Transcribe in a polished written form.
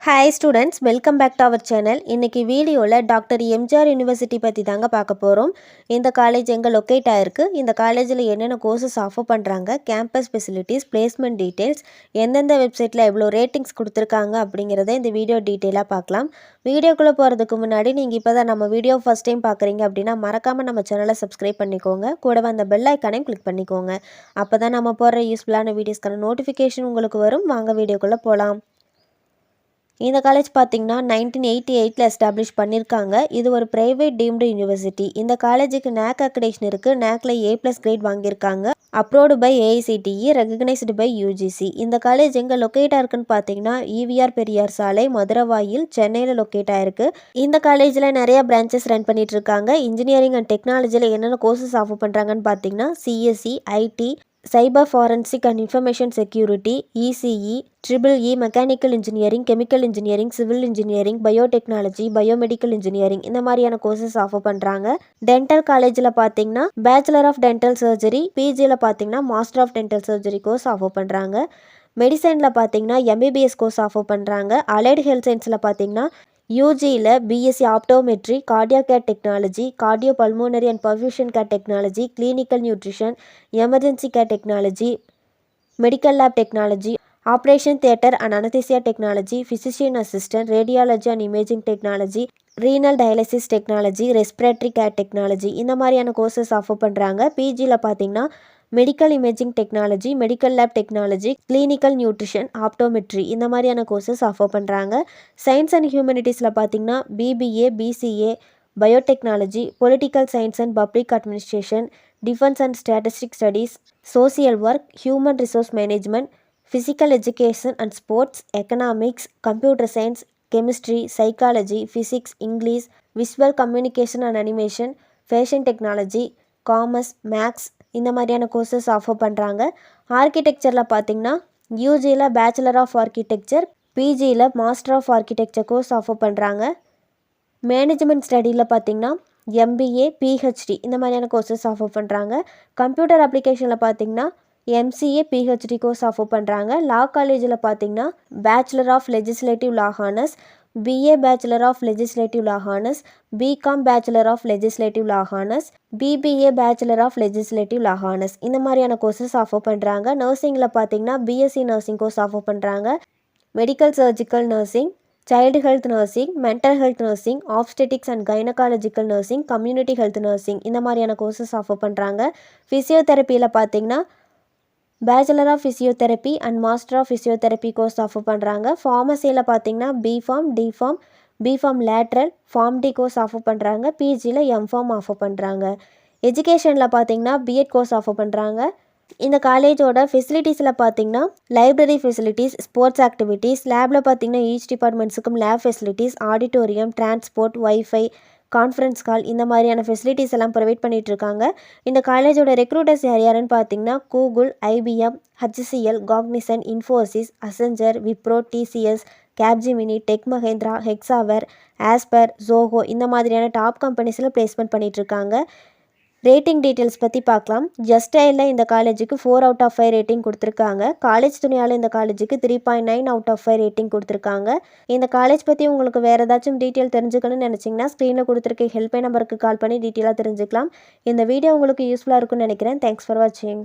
Hi students, welcome back to our channel. இன்னைக்கு வீடியோவில் doctor MGR university பற்றி தாங்க பார்க்க போகிறோம். இந்த காலேஜ் எங்கே லொக்கேட் ஆகிருக்கு, இந்த காலேஜில் என்னென்ன கோர்சஸ் ஆஃபர் பண்ணுறாங்க, கேம்பஸ் ஃபெசிலிட்டிஸ், பிளேஸ்மெண்ட் டீட்டெயில்ஸ், எந்தெந்த வெப்சைட்டில் எவ்வளோ ரேட்டிங்ஸ் கொடுத்துருக்காங்க அப்படிங்கிறத இந்த வீடியோ டீட்டெயிலாக பார்க்கலாம். வீடியோக்குள்ளே போகிறதுக்கு முன்னாடி நீங்கள் இப்போ தான் நம்ம வீடியோ ஃபஸ்ட் டைம் பார்க்குறீங்க அப்படின்னா மறக்காமல் நம்ம சேனலை சப்ஸ்கிரைப் பண்ணிக்கோங்க. கூடவே அந்த பெல் ஐக்கானையும் கிளிக் பண்ணிக்கோங்க. அப்போ தான் நம்ம போடுற யூஸ்ஃபுல்லான வீடியோஸ்க்கான நோட்டிஃபிகேஷன் உங்களுக்கு வரும். வாங்க வீடியோக்குள்ளே போகலாம். இந்த காலேஜ் பார்த்தீங்கன்னா 1988 எஸ்டாப்ளிஷ் பண்ணியிருக்காங்க. இது ஒரு ப்ரைவேட் டீம்டு யூனிவர்சிட்டி. இந்த காலேஜுக்கு நேக் அக்ரிடேஷன் இருக்குது. நேக்கில் A+ கிரேட் வாங்கியிருக்காங்க. Approved by AICTE, recognised by UGC. இந்த காலேஜ் எங்கே லொக்கேட்டாக இருக்குன்னு பார்த்தீங்கன்னா EVR பெரியார் சாலை, மதுரவாயில், சென்னையில் லொக்கேட் ஆகிருக்கு. இந்த காலேஜில் நிறைய பிரான்ச்சஸ் ரன் பண்ணிட்டு இருக்காங்க. இன்ஜினியரிங் அண்ட் டெக்னாலஜியில் என்னென்ன கோர்சஸ் ஆஃபர் பண்ணுறாங்கன்னு பார்த்தீங்கன்னா CSE, IT, cyber forensic and information security, ECE, EEE, mechanical engineering, chemical engineering, civil engineering, biotechnology, biomedical engineering இந்த மாதிரியான கோர்சஸ் ஆஃபர் பண்ணுறாங்க. டென்டல் காலேஜில் பார்த்தீங்கன்னா பேச்சுலர் ஆஃப் டென்டல் சர்ஜரி, PGயில் பார்த்தீங்கன்னா master of dental surgery course offer பண்ணுறாங்க. மெடிசனில் பார்த்தீங்கன்னா MBBS கோர்ஸ் ஆஃபர் பண்ணுறாங்க. அலைடு ஹெல்த் சயின்ஸில் பார்த்தீங்கன்னா UGயில் BSc optometry, cardiac care technology, cardio pulmonary and perfusion care technology, clinical nutrition, emergency care technology, medical lab technology, operation theatre and anaesthesia technology, physician assistant, radiology and imaging technology, renal dialysis technology, respiratory care technology இந்த மாதிரியான courses offer பண்ணுறாங்க. PGயில் பார்த்தீங்கன்னா medical imaging technology, medical lab technology, clinical nutrition, optometry இந்த மாதிரியான courses offer பண்ணுறாங்க. Science and ஹியூமனிட்டிஸில் பார்த்தீங்கன்னா BBA, BCA, biotechnology, political science and public administration, defence and statistic studies, social work, human resource management, physical education and sports, economics, computer science, chemistry, psychology, physics, English, visual communication and animation, fashion technology, commerce, maths இந்த மாதிரியான courses offer பண்ணுறாங்க. ஆர்கிடெக்சரில் பார்த்தீங்கன்னா UGயில் bachelor of architecture, PGயில் master of architecture course offer பண்ணுறாங்க. Management ஸ்டடியில் பார்த்தீங்கன்னா MBA, PhD இந்த மாதிரியான கோர்சஸ் ஆஃபர் பண்ணுறாங்க. கம்ப்யூட்டர் அப்ளிகேஷனில் பார்த்தீங்கன்னா MCA, PhD கோர்ஸ் ஆஃபர் பண்ணுறாங்க. லா காலேஜில் பார்த்தீங்கன்னா bachelor of legislative law honours, BA bachelor of legislative law honours, BCom bachelor of legislative law honours, BBA bachelor of legislative law honours இந்த மாதிரியான courses offer பண்ணுறாங்க. நர்சிங்கில் பார்த்தீங்கன்னா BSc நர்சிங் கோர்ஸ் ஆஃபர் பண்ணுறாங்க. Medical surgical nursing, child health nursing, mental health nursing, obstetrics and gynaecological nursing, community health nursing இந்த மாதிரியான courses offer பண்ணுறாங்க. ஃபிசியோதெரப்பியில் பார்த்தீங்கன்னா bachelor of physiotherapy and master of physiotherapy course offer பண்ணுறாங்க. ஃபார்மசியில் பார்த்தீங்கன்னா BPharm, DPharm, BPharm lateral, PharmD course offer பண்ணுறாங்க. PGயில் MPharm offer பண்ணுறாங்க. எஜுகேஷனில் பார்த்தீங்கன்னா B.Ed கோர்ஸ் ஆஃபர் பண்ணுறாங்க. இந்த காலேஜோட ஃபெசிலிட்டிஸில் பார்த்தீங்கன்னா லைப்ரரி ஃபெசிலிட்டிஸ், ஸ்போர்ட்ஸ் ஆக்டிவிட்டீஸ், லேபில் பார்த்தீங்கன்னா ஈச் டிபார்ட்மெண்ட்ஸுக்கும் lab facilities, auditorium, transport, wifi, conference call இந்த மாதிரியான ஃபெசிலிட்டிஸ் எல்லாம் ப்ரொவைட் பண்ணிகிட்ருக்காங்க. இந்த காலேஜோட ரெக்ரூட்டர்ஸ் யாருன்னு பார்த்தீங்கன்னா Google, IBM, HCL, Cognizant, Infosys, Accenture, Wipro, TCS, Capgemini, tech Mahindra, Hexaware, Aspire, Zoho இந்த மாதிரியான டாப் கம்பெனிஸில் பிளேஸ்மெண்ட் பண்ணிகிட்ருக்காங்க. ரேட்டிங் டீட்டெயில்ஸ் பற்றி பார்க்கலாம். ஜஸ்டைலில் இந்த காலேஜுக்கு 4/5 ரேட்டிங் கொடுத்துருக்காங்க. காலேஜ் துணையால் இந்த காலேஜுக்கு 3.9/5 ரேட்டிங் கொடுத்துருக்காங்க. இந்த காலேஜ் பற்றி உங்களுக்கு வேறு ஏதாச்சும் டீட்டெயில் தெரிஞ்சுக்கணும்னு நினச்சிங்கன்னா ஸ்க்ரீனில் கொடுத்துருக்க ஹெல்ப்லைன் நம்பருக்கு கால் பண்ணி டீட்டெயிலாக தெரிஞ்சுக்கலாம். இந்த வீடியோ உங்களுக்கு யூஸ்ஃபுல்லாக இருக்கும்னு நினைக்கிறேன். தேங்க்ஸ் ஃபார் வாட்சிங்.